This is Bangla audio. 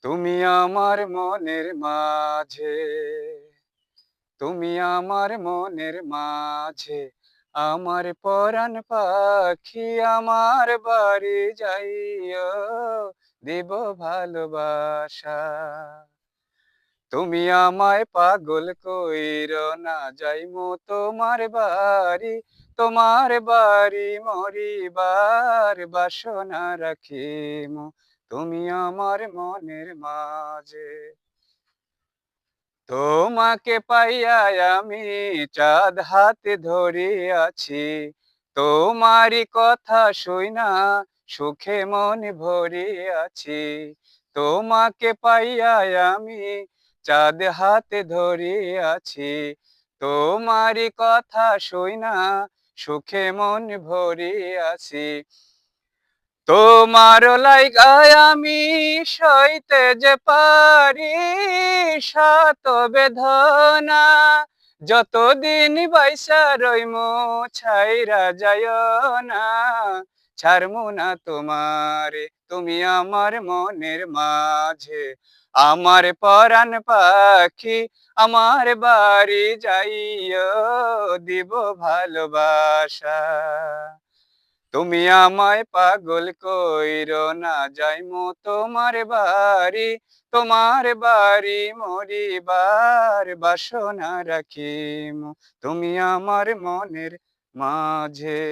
তুমি আমার মনের মাঝে, তুমি আমার মনের মাঝে, আমার পরাণ পাখি, আমার বাড়ি যাইও, দিব ভালোবাসা। তুমি আমায় পাগল কইরো না, যাইমু তোমার বাড়ি, তোমার বাড়ি মরিবার বাসনা রাখিমু, তুমি আমার মনের মাঝে। তোমাকে পাইয়া আমি চাঁদ হাতে ধরিয়াছি, তোমারই কথা শুইনা সুখে মন ভরিয়াছি। তোমাকে পাইয়া আমি চাঁদ হাতে ধরিয়াছি, তোমারই কথা শুইনা সুখে মন ভরিয়াছি। তোমার লাইগায় আমি সইতে যে পারি শত বেদনা, যতদিন বাইসা রইমু ছাইরা যাইও না, ছাড়মু না তোমারে। তুমি আমার মনের মাঝে, আমার পরাণ পাখি, আমার বাড়ি যাইও, দিব ভালোবাসা। তুমি আমায় পাগল কইরো না, যাইমু তোমার বাড়ি, তোমার বাড়ি মরিবার বাসনা রাখিমু, তুমি আমার মনের মাঝে।